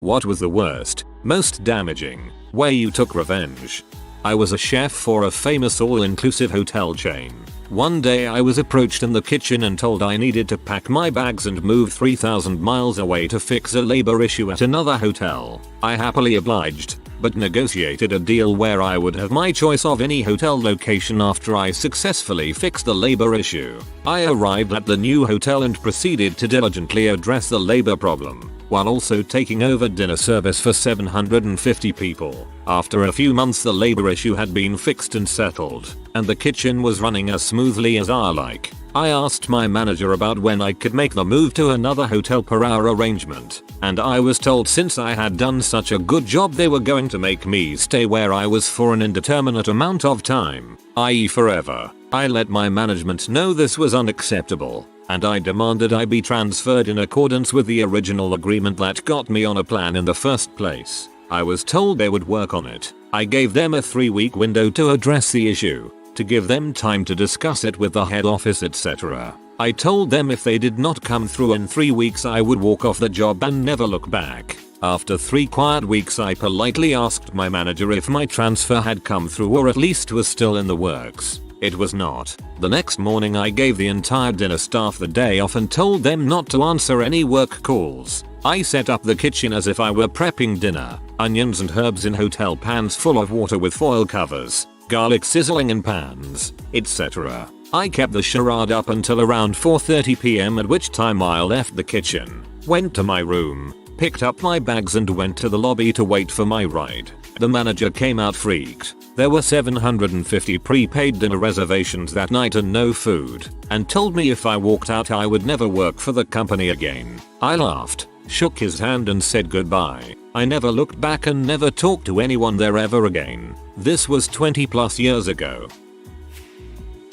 What was the worst, most damaging way you took revenge? I was a chef for a famous all-inclusive hotel chain. One day I was approached in the kitchen and told I needed to pack my bags and move 3,000 miles away to fix a labor issue at another hotel. I happily obliged, but negotiated a deal where I would have my choice of any hotel location after I successfully fixed the labor issue. I arrived at the new hotel and proceeded to diligently address the labor problem, while also taking over dinner service for 750 people. After a few months the labor issue had been fixed and settled, and the kitchen was running as smoothly as I like. I asked my manager about when I could make the move to another hotel per hour arrangement, and I was told since I had done such a good job they were going to make me stay where I was for an indeterminate amount of time, i.e. forever. I let my management know this was unacceptable, and I demanded I be transferred in accordance with the original agreement that got me on a plan in the first place. I was told they would work on it. I gave them a 3-week window to address the issue, to give them time to discuss it with the head office, etc. I told them if they did not come through in 3 weeks I would walk off the job and never look back. After 3 quiet weeks I politely asked my manager if my transfer had come through or at least was still in the works. It was not. The next morning I gave the entire dinner staff the day off and told them not to answer any work calls. I set up the kitchen as if I were prepping dinner, onions and herbs in hotel pans full of water with foil covers, garlic sizzling in pans, etc. I kept the charade up until around 4:30 PM, at which time I left the kitchen, went to my room, picked up my bags and went to the lobby to wait for my ride. The manager came out freaked. There were 750 prepaid dinner reservations that night and no food, and told me if I walked out I would never work for the company again. I laughed, shook his hand and said goodbye. I never looked back and never talked to anyone there ever again. This was 20+ years ago.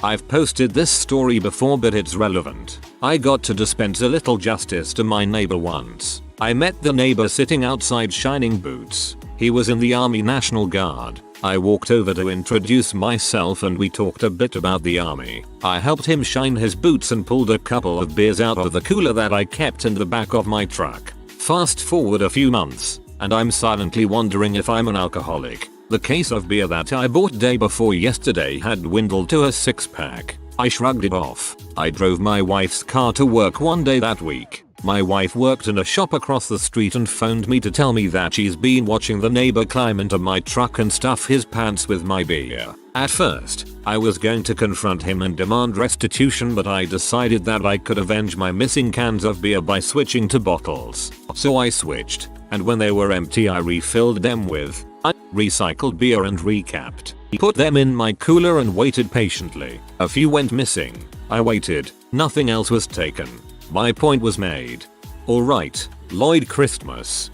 I've posted this story before but it's relevant. I got to dispense a little justice to my neighbor once. I met the neighbor sitting outside shining boots. He was in the Army National Guard. I walked over to introduce myself and we talked a bit about the army. I helped him shine his boots and pulled a couple of beers out of the cooler that I kept in the back of my truck. Fast forward a few months, and I'm silently wondering if I'm an alcoholic. The case of beer that I bought day before yesterday had dwindled to a 6-pack. I shrugged it off. I drove my wife's car to work one day that week. My wife worked in a shop across the street and phoned me to tell me that she's been watching the neighbor climb into my truck and stuff his pants with my beer. At first, I was going to confront him and demand restitution, but I decided that I could avenge my missing cans of beer by switching to bottles. So I switched, and when they were empty I refilled them with recycled beer and recapped. Put them in my cooler and waited patiently. A few went missing. I waited. Nothing else was taken. My point was made. Alright, Lloyd Christmas.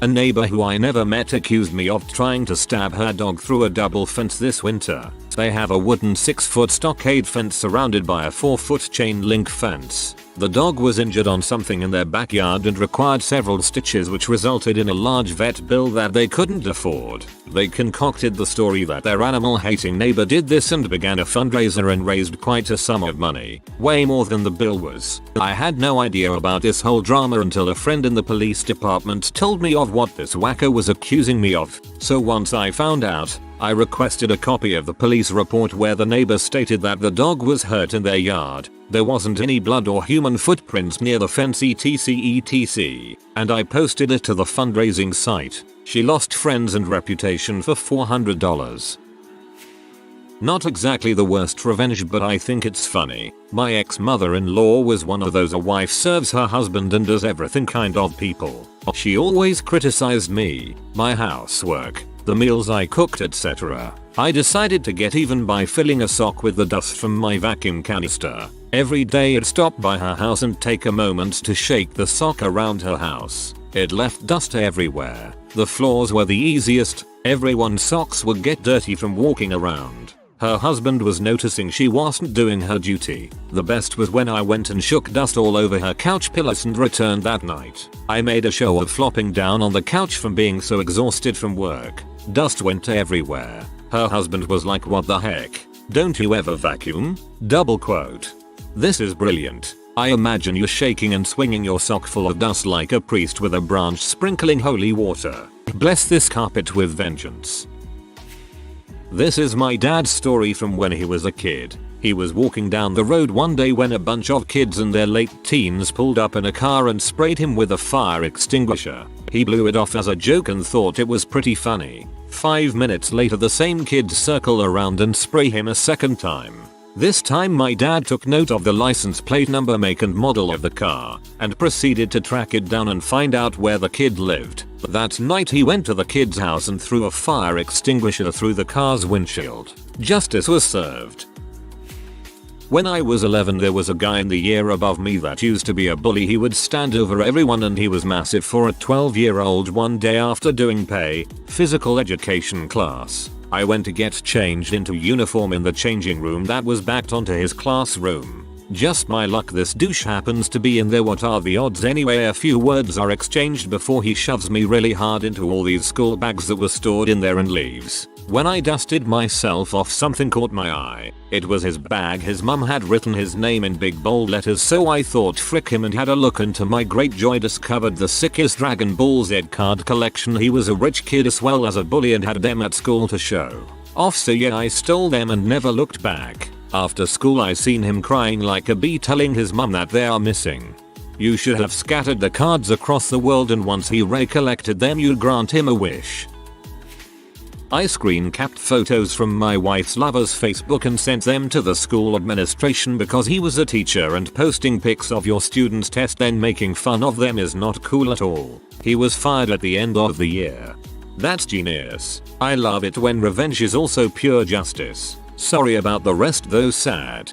A neighbor who I never met accused me of trying to stab her dog through a double fence this winter. They have a wooden 6-foot stockade fence surrounded by a 4-foot chain link fence. The dog was injured on something in their backyard and required several stitches, which resulted in a large vet bill that they couldn't afford. They concocted the story that their animal-hating neighbor did this and began a fundraiser and raised quite a sum of money, way more than the bill was. I had no idea about this whole drama until a friend in the police department told me of what this wacko was accusing me of. So once I found out, I requested a copy of the police report where the neighbor stated that the dog was hurt in their yard. There wasn't any blood or human footprints near the fence etc, and I posted it to the fundraising site. She lost friends and reputation for $400. Not exactly the worst revenge, but I think it's funny. My ex-mother-in-law was one of those a wife serves her husband and does everything kind of people. She always criticized me, my housework, the meals I cooked, etc. I decided to get even by filling a sock with the dust from my vacuum canister. Every day I'd stop by her house and take a moment to shake the sock around her house. It left dust everywhere. The floors were the easiest. Everyone's socks would get dirty from walking around. Her husband was noticing she wasn't doing her duty. The best was when I went and shook dust all over her couch pillows and returned that night. I made a show of flopping down on the couch from being so exhausted from work. Dust went everywhere. Her husband was like, "What the heck? Don't you ever vacuum?" Double quote. This is brilliant. I imagine you shaking and swinging your sock full of dust like a priest with a branch sprinkling holy water. Bless this carpet with vengeance. This is my dad's story from when he was a kid. He was walking down the road one day when a bunch of kids in their late teens pulled up in a car and sprayed him with a fire extinguisher. He blew it off as a joke and thought it was pretty funny. 5 minutes later the same kids circle around and spray him a second time. This time my dad took note of the license plate number, make and model of the car and proceeded to track it down and find out where the kid lived. That night he went to the kid's house and threw a fire extinguisher through the car's windshield. Justice was served. When I was 11 there was a guy in the year above me that used to be a bully. He would stand over everyone and he was massive for a 12-year-old. One day after doing physical education class, I went to get changed into uniform in the changing room that was backed onto his classroom. Just my luck this douche happens to be in there. What are the odds anyway? A few words are exchanged before he shoves me really hard into all these school bags that were stored in there and leaves. When I dusted myself off something caught my eye. It was his bag. His mum had written his name in big bold letters, so I thought frick him and had a look. And to my great joy discovered the sickest Dragon Ball Z card collection. He was a rich kid as well as a bully and had them at school to show off, so yeah, I stole them and never looked back. After school I seen him crying like a bee telling his mum that they are missing. You should have scattered the cards across the world and once he recollected them you'd grant him a wish. I screen capped photos from my wife's lover's Facebook and sent them to the school administration because he was a teacher and posting pics of your students' test then making fun of them is not cool at all. He was fired at the end of the year. That's genius. I love it when revenge is also pure justice. Sorry about the rest though, sad.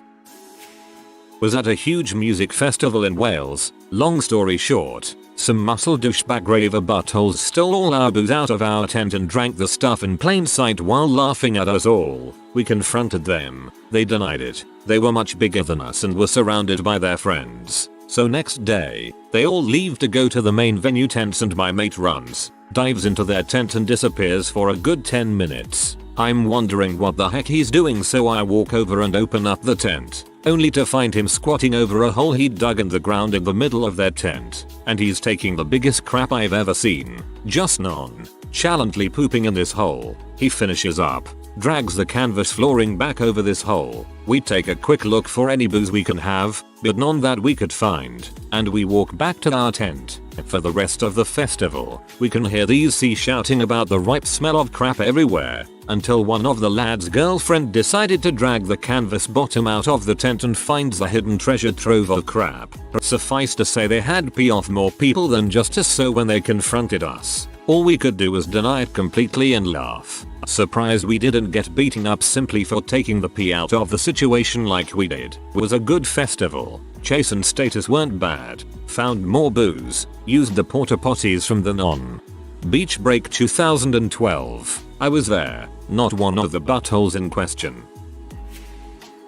Was at a huge music festival in Wales. Long story short, some muscle douchebag raver buttholes stole all our booze out of our tent and drank the stuff in plain sight while laughing at us all. We confronted them. They denied it. They were much bigger than us and were surrounded by their friends. So next day, they all leave to go to the main venue tents and my mate runs, dives into their tent and disappears for a good 10 minutes. I'm wondering what the heck he's doing, so I walk over and open up the tent, only to find him squatting over a hole he'd dug in the ground in the middle of their tent, and he's taking the biggest crap I've ever seen, just nonchalantly pooping in this hole. He finishes up, drags the canvas flooring back over this hole. We take a quick look for any booze we can have, but none that we could find, and we walk back to our tent. For the rest of the festival, we can hear these C shouting about the ripe smell of crap everywhere, until one of the lad's girlfriend decided to drag the canvas bottom out of the tent and finds the hidden treasure trove of crap. Suffice to say they had pee off more people than just us, so when they confronted us, all we could do was deny it completely and laugh. Surprised we didn't get beaten up simply for taking the pee out of the situation like we did. Was a good festival. Chase and status weren't bad. Found more booze. Used the porta potties from the non-beach break 2012. I was there, not one of the buttholes in question.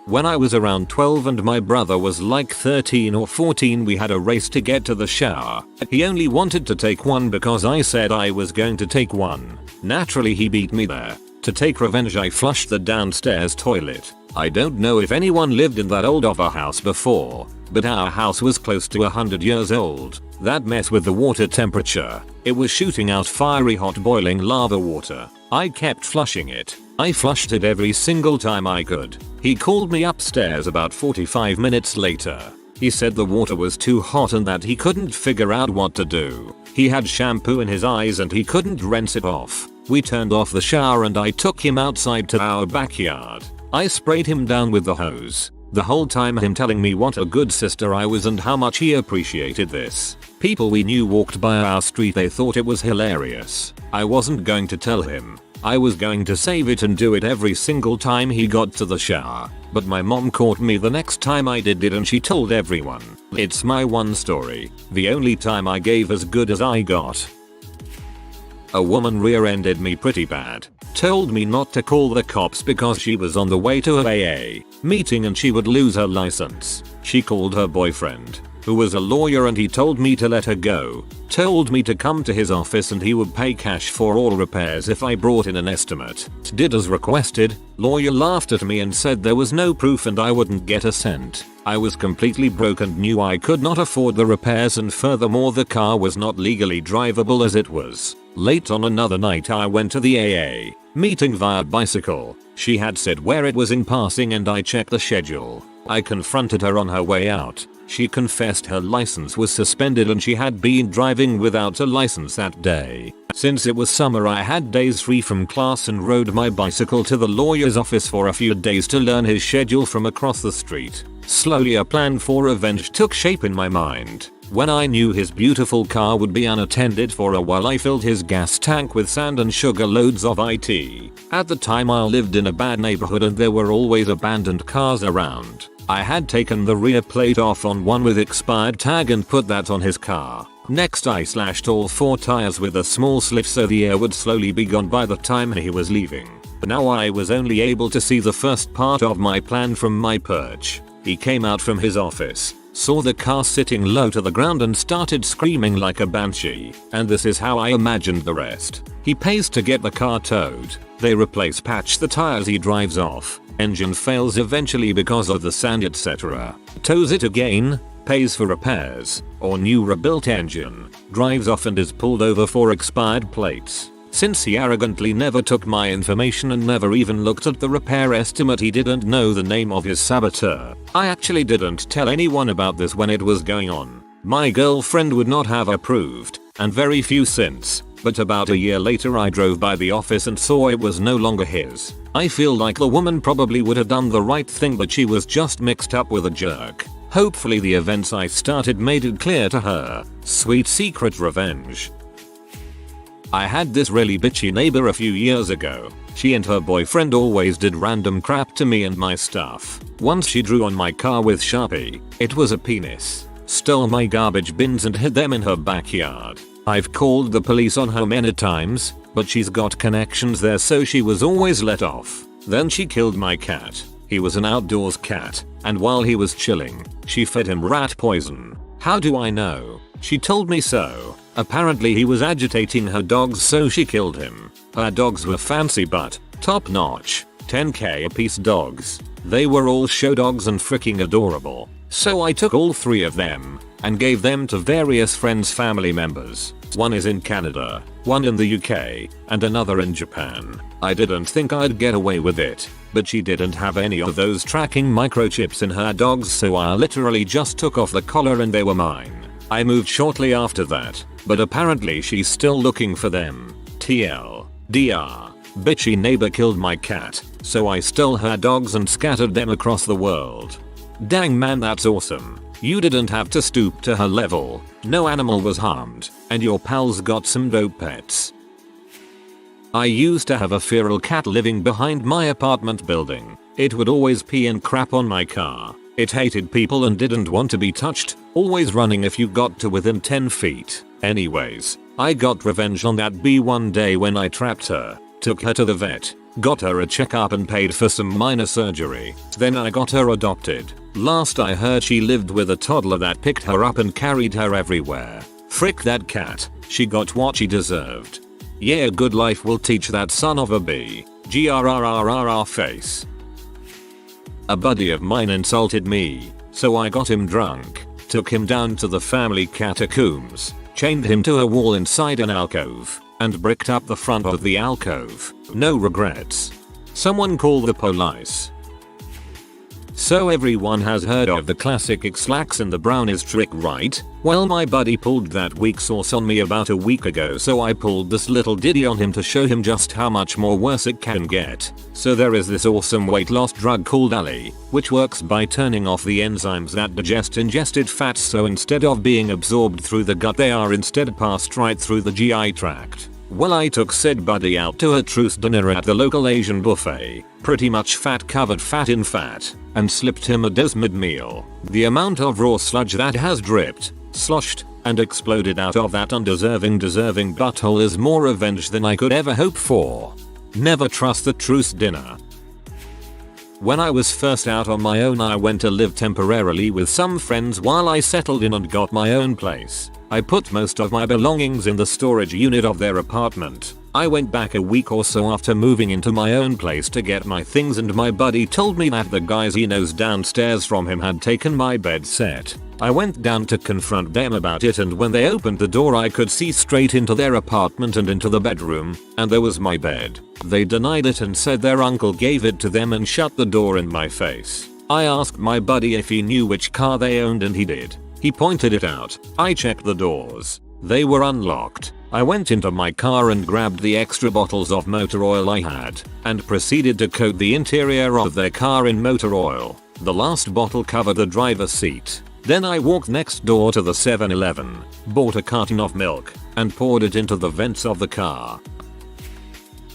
When I was around 12 and my brother was like 13 or 14, we had a race to get to the shower. He only wanted to take one because I said I was going to take one. Naturally he beat me there. To take revenge I flushed the downstairs toilet. I don't know if anyone lived in that old of a house before, but our house was close to 100 years old. That mess with the water temperature, it was shooting out fiery hot boiling lava water. I kept flushing it. I flushed it every single time I could. He called me upstairs about 45 minutes later. He said the water was too hot and that he couldn't figure out what to do. He had shampoo in his eyes and he couldn't rinse it off. We turned off the shower and I took him outside to our backyard. I sprayed him down with the hose. The whole time him telling me what a good sister I was and how much he appreciated this. People we knew walked by our street, they thought it was hilarious. I wasn't going to tell him. I was going to save it and do it every single time he got to the shower. But my mom caught me the next time I did it and she told everyone. It's my one story. The only time I gave as good as I got. A woman rear-ended me pretty bad. Told me not to call the cops because she was on the way to a AA meeting and she would lose her license. She called her boyfriend. who was a lawyer, and he told me to let her go. Told me to come to his office and he would pay cash for all repairs if I brought in an estimate. Did as requested. Lawyer laughed at me and said there was no proof and I wouldn't get a cent. I was completely broke and knew I could not afford the repairs, and furthermore the car was not legally drivable as it was. Late on another night I went to the AA meeting via bicycle. She had said where it was in passing and I checked the schedule. I confronted her on her way out. She confessed her license was suspended and she had been driving without a license that day. Since it was summer I had days free from class and rode my bicycle to the lawyer's office for a few days to learn his schedule from across the street. Slowly a plan for revenge took shape in my mind. When I knew his beautiful car would be unattended for a while, I filled his gas tank with sand and sugar loads of it. At the time I lived in a bad neighborhood and there were always abandoned cars around. I had taken the rear plate off on one with expired tag and put that on his car. Next I slashed all 4 tires with a small slit so the air would slowly be gone by the time he was leaving. Now I was only able to see the first part of my plan from my perch. He came out from his office, saw the car sitting low to the ground and started screaming like a banshee, and this is how I imagined the rest. He pays to get the car towed. They replace patch the tires, he drives off. Engine fails eventually because of the sand etc. Tows it again, pays for repairs, or new rebuilt engine, drives off and is pulled over for expired plates. Since he arrogantly never took my information and never even looked at the repair estimate, he didn't know the name of his saboteur. I actually didn't tell anyone about this when it was going on. My girlfriend would not have approved, and very few since. But about a year later I drove by the office and saw it was no longer his. I feel like the woman probably would have done the right thing, but she was just mixed up with a jerk. Hopefully the events I started made it clear to her. Sweet secret revenge. I had this really bitchy neighbor a few years ago. She and her boyfriend always did random crap to me and my stuff. Once she drew on my car with Sharpie. It was a penis. Stole my garbage bins and hid them in her backyard. I've called the police on her many times, but she's got connections there so she was always let off. Then she killed my cat. He was an outdoors cat, and while he was chilling, she fed him rat poison. How do I know? She told me so. Apparently he was agitating her dogs so she killed him. Her dogs were fancy but top notch, 10k a piece dogs. They were all show dogs and freaking adorable. So I took all 3 of them and gave them to various friends' family members. One is in Canada, one in the UK, and another in Japan. I didn't think I'd get away with it, but she didn't have any of those tracking microchips in her dogs, so I literally just took off the collar and they were mine. I moved shortly after that, but apparently she's still looking for them. TL. DR. Bitchy neighbor killed my cat, so I stole her dogs and scattered them across the world. Dang man, that's awesome. You didn't have to stoop to her level. No animal was harmed, and your pals got some dope pets. I used to have a feral cat living behind my apartment building. It would always pee and crap on my car. It hated people and didn't want to be touched, always running if you got to within 10 feet. Anyways, I got revenge on that bee one day when I trapped her, took her to the vet, got her a checkup and paid for some minor surgery. Then I got her adopted. Last I heard she lived with a toddler that picked her up and carried her everywhere. Frick that cat, she got what she deserved. Yeah, good life will teach that son of a bee. GRRRRR face. A buddy of mine insulted me, so I got him drunk, took him down to the family catacombs, chained him to a wall inside an alcove, and bricked up the front of the alcove. No regrets. Someone call the police. So everyone has heard of the classic X-lax and the brownies trick, right? Well, my buddy pulled that weak sauce on me about a week ago, so I pulled this little ditty on him to show him just how much more worse it can get. So there is this awesome weight loss drug called Ali, which works by turning off the enzymes that digest ingested fats, so instead of being absorbed through the gut they are instead passed right through the GI tract. Well, I took said buddy out to a truce dinner at the local Asian buffet, pretty much fat covered fat in fat, and slipped him a Desmond meal. The amount of raw sludge that has dripped, sloshed, and exploded out of that deserving butthole is more revenge than I could ever hope for. Never trust the truce dinner. When I was first out on my own, I went to live temporarily with some friends while I settled in and got my own place. I put most of my belongings in the storage unit of their apartment. I went back a week or so after moving into my own place to get my things, and my buddy told me that the guys he knows downstairs from him had taken my bed set. I went down to confront them about it, and when they opened the door I could see straight into their apartment and into the bedroom, and there was my bed. They denied it and said their uncle gave it to them and shut the door in my face. I asked my buddy if he knew which car they owned, and he did. He pointed it out. I checked the doors. They were unlocked. I went into my car and grabbed the extra bottles of motor oil I had, and proceeded to coat the interior of their car in motor oil. The last bottle covered the driver's seat. Then I walked next door to the 7-Eleven, bought a carton of milk, and poured it into the vents of the car.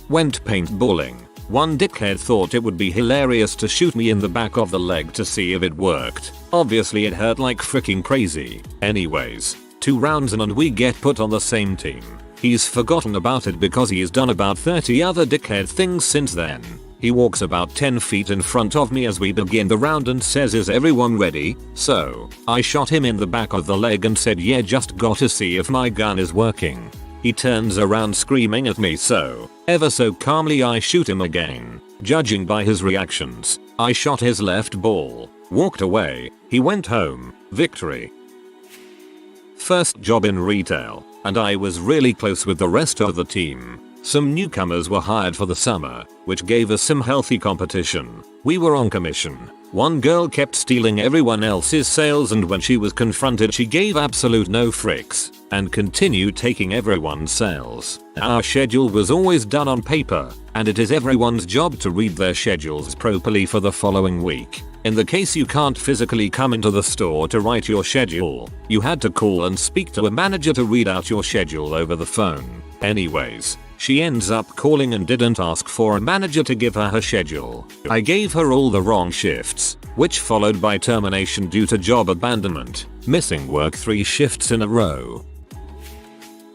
Went paintballing. One dickhead thought it would be hilarious to shoot me in the back of the leg to see if it worked. Obviously it hurt like freaking crazy. Anyways, 2 rounds in and we get put on the same team. He's forgotten about it because he's done about 30 other dickhead things since then. He walks about 10 feet in front of me as we begin the round and says, "Is everyone ready?" So, I shot him in the back of the leg and said, "Yeah, just gotta see if my gun is working." He turns around screaming at me, so, ever so calmly I shoot him again. Judging by his reactions, I shot his left ball, walked away, he went home, victory. First job in retail, and I was really close with the rest of the team. Some newcomers were hired for the summer, which gave us some healthy competition. We were on commission. One girl kept stealing everyone else's sales, and when she was confronted she gave absolute no fricks and continued taking everyone's sales. Our schedule was always done on paper, and it is everyone's job to read their schedules properly for the following week. In the case you can't physically come into the store to write your schedule, you had to call and speak to a manager to read out your schedule over the phone. Anyways, she ends up calling and didn't ask for a manager to give her schedule. I gave her all the wrong shifts, which followed by termination due to job abandonment, missing work 3 shifts in a row.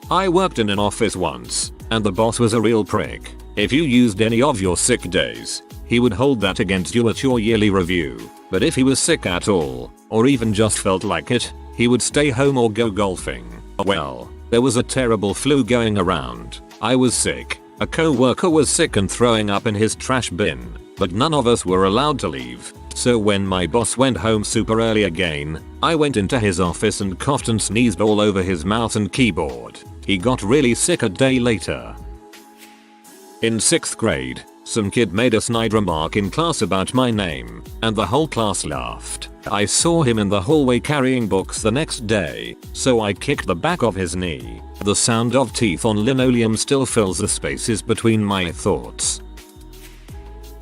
I worked in an office once, and the boss was a real prick. If you used any of your sick days, he would hold that against you at your yearly review. But if he was sick at all, or even just felt like it, he would stay home or go golfing. Well, there was a terrible flu going around. I was sick, a co-worker was sick and throwing up in his trash bin, but none of us were allowed to leave. So when my boss went home super early again, I went into his office and coughed and sneezed all over his mouse and keyboard. He got really sick a day later. In 6th grade, some kid made a snide remark in class about my name, and the whole class laughed. I saw him in the hallway carrying books the next day, so I kicked the back of his knee. The sound of teeth on linoleum still fills the spaces between my thoughts.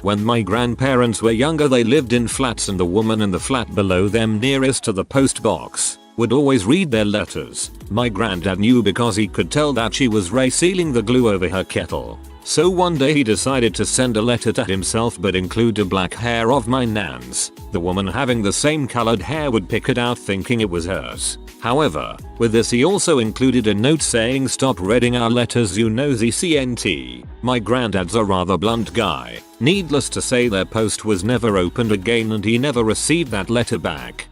When my grandparents were younger, they lived in flats, and the woman in the flat below them nearest to the post box would always read their letters. My granddad knew because he could tell that she was resealing the glue over her kettle. So one day he decided to send a letter to himself but include a black hair of my nan's. The woman having the same colored hair would pick it out thinking it was hers. However, with this he also included a note saying, "Stop reading our letters, you nosy CNT." My granddad's a rather blunt guy. Needless to say, their post was never opened again and he never received that letter back.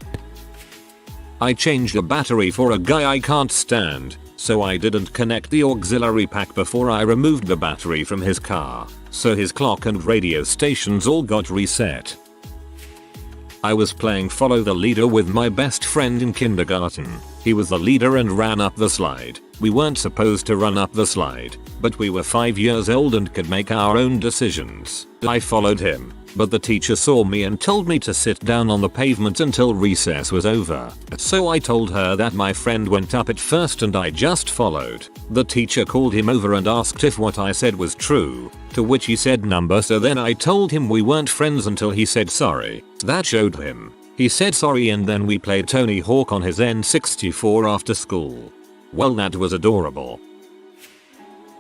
I changed a battery for a guy I can't stand, so I didn't connect the auxiliary pack before I removed the battery from his car, so his clock and radio stations all got reset. I was playing follow the leader with my best friend in kindergarten. He was the leader and ran up the slide. We weren't supposed to run up the slide, but we were 5 years old and could make our own decisions. I followed him, but the teacher saw me and told me to sit down on the pavement until recess was over. So I told her that my friend went up it first and I just followed. The teacher called him over and asked if what I said was true, to which he said number, so then I told him we weren't friends until he said sorry. That showed him. He said sorry and then we played Tony Hawk on his N64 after school. Well, that was adorable.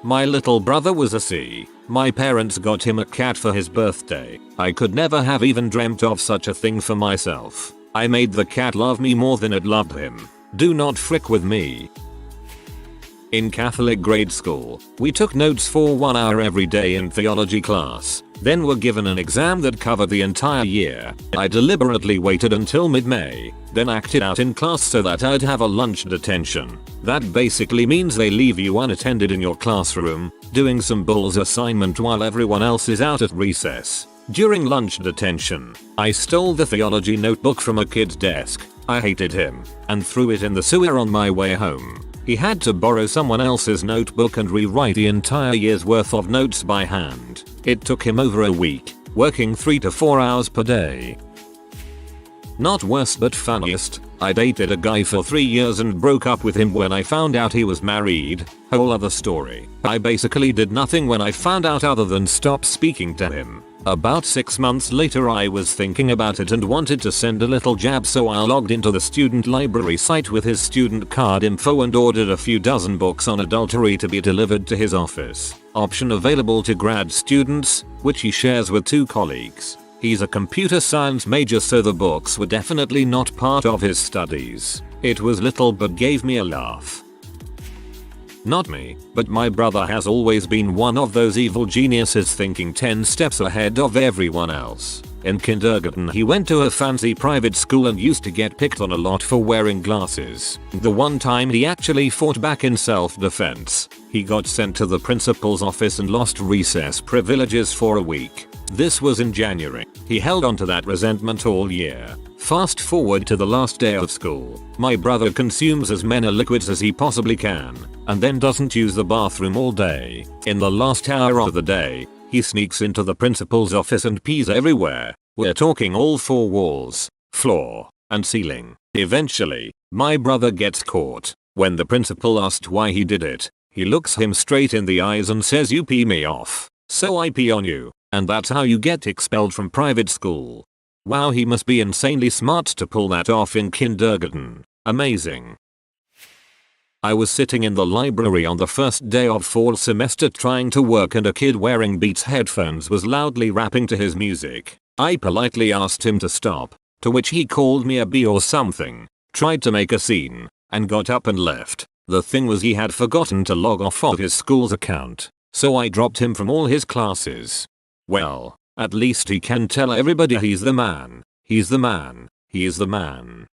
My little brother was a C. My parents got him a cat for his birthday. I could never have even dreamt of such a thing for myself. I made the cat love me more than it loved him. Do not frick with me. In Catholic grade school, we took notes for 1 hour every day in theology class. then were given an exam that covered the entire year. I deliberately waited until mid-May, then acted out in class so that I'd have a lunch detention. That basically means they leave you unattended in your classroom, doing some bull's assignment while everyone else is out at recess. During lunch detention, I stole the theology notebook from a kid's desk. I hated him, and threw it in the sewer on my way home. He had to borrow someone else's notebook and rewrite the entire year's worth of notes by hand. It took him over a week, working 3 to 4 hours per day. Not worst but funniest, I dated a guy for 3 years and broke up with him when I found out he was married. Whole other story. I basically did nothing when I found out other than stop speaking to him. About 6 months later I was thinking about it and wanted to send a little jab, so I logged into the student library site with his student card info and ordered a few dozen books on adultery to be delivered to his office. Option available to grad students, which he shares with 2 colleagues. He's a computer science major, so the books were definitely not part of his studies. It was little but gave me a laugh. Not me, but my brother has always been one of those evil geniuses thinking 10 steps ahead of everyone else. In kindergarten he went to a fancy private school and used to get picked on a lot for wearing glasses. The one time he actually fought back in self-defense, he got sent to the principal's office and lost recess privileges for a week. This was in January. He held on to that resentment all year. Fast forward to the last day of school. My brother consumes as many liquids as he possibly can, and then doesn't use the bathroom all day. In the last hour of the day, he sneaks into the principal's office and pees everywhere. We're talking all 4 walls, floor, and ceiling. Eventually, my brother gets caught. When the principal asked why he did it, he looks him straight in the eyes and says, "You pee me off, so I pee on you, and that's how you get expelled from private school." Wow, he must be insanely smart to pull that off in kindergarten. Amazing. I was sitting in the library on the first day of fall semester trying to work, and a kid wearing Beats headphones was loudly rapping to his music. I politely asked him to stop, to which he called me a B or something, tried to make a scene, and got up and left. The thing was, he had forgotten to log off of his school's account, so I dropped him from all his classes. Well, at least he can tell everybody he's the man. He's the man. He is the man.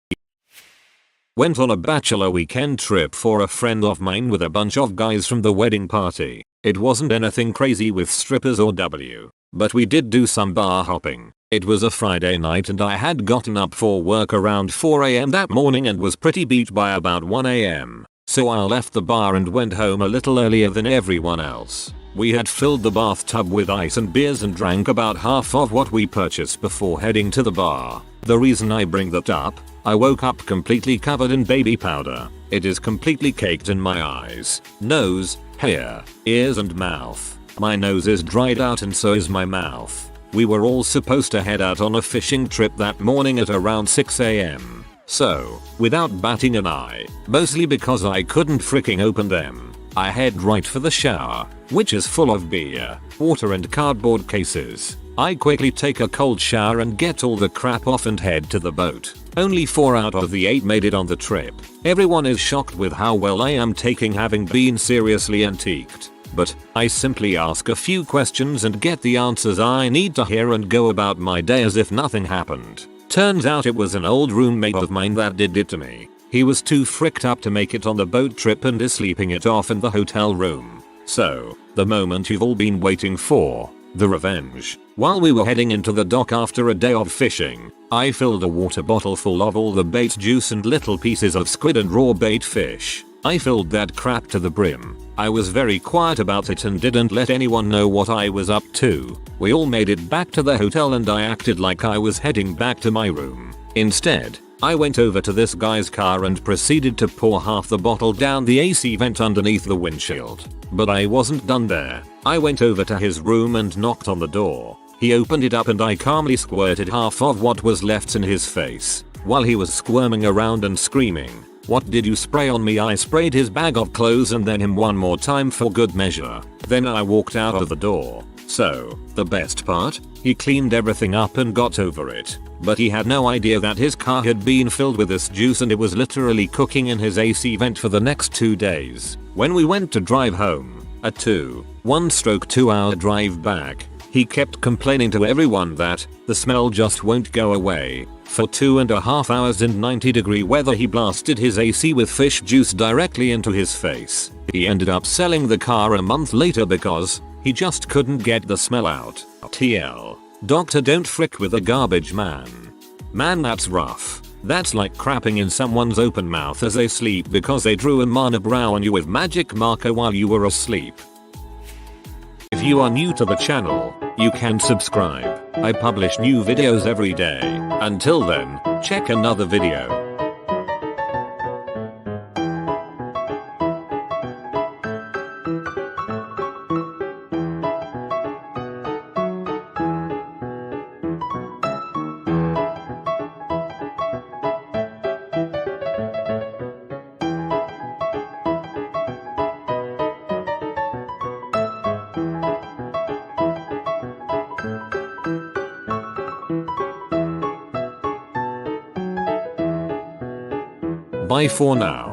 Went on a bachelor weekend trip for a friend of mine with a bunch of guys from the wedding party. It wasn't anything crazy with strippers or W, but we did do some bar hopping. It was a Friday night and I had gotten up for work around 4 AM that morning and was pretty beat by about 1 AM. So I left the bar and went home a little earlier than everyone else. We had filled the bathtub with ice and beers and drank about half of what we purchased before heading to the bar. The reason I bring that up, I woke up completely covered in baby powder. It is completely caked in my eyes, nose, hair, ears and mouth. My nose is dried out and so is my mouth. We were all supposed to head out on a fishing trip that morning at around 6 AM. So, without batting an eye, mostly because I couldn't freaking open them, I head right for the shower, which is full of beer, water and cardboard cases. I quickly take a cold shower and get all the crap off and head to the boat. Only 4 out of the 8 made it on the trip. Everyone is shocked with how well I am taking having been seriously antiqued. But I simply ask a few questions and get the answers I need to hear and go about my day as if nothing happened. Turns out it was an old roommate of mine that did it to me. He was too fricked up to make it on the boat trip and is sleeping it off in the hotel room. So, the moment you've all been waiting for, the revenge. While we were heading into the dock after a day of fishing, I filled a water bottle full of all the bait juice and little pieces of squid and raw bait fish. I filled that crap to the brim. I was very quiet about it and didn't let anyone know what I was up to. We all made it back to the hotel and I acted like I was heading back to my room. Instead, I went over to this guy's car and proceeded to pour half the bottle down the AC vent underneath the windshield. But I wasn't done there. I went over to his room and knocked on the door. He opened it up and I calmly squirted half of what was left in his face. While he was squirming around and screaming, "What did you spray on me?" I sprayed his bag of clothes and then him one more time for good measure. Then I walked out of the door. So, the best part? He cleaned everything up and got over it. But he had no idea that his car had been filled with this juice and it was literally cooking in his AC vent for the next 2 days. When we went to drive home, a 1-2 hour drive back, He kept complaining to everyone that the smell just won't go away. For 2.5 hours in 90-degree weather he blasted his AC with fish juice directly into his face. He ended up selling the car a month later because he just couldn't get the smell out. TL. Doctor, don't frick with a garbage man. Man, that's rough. That's like crapping in someone's open mouth as they sleep because they drew a monobrow on you with magic marker while you were asleep. If you are new to the channel, you can subscribe. I publish new videos every day. Until then, check another video. Bye for now.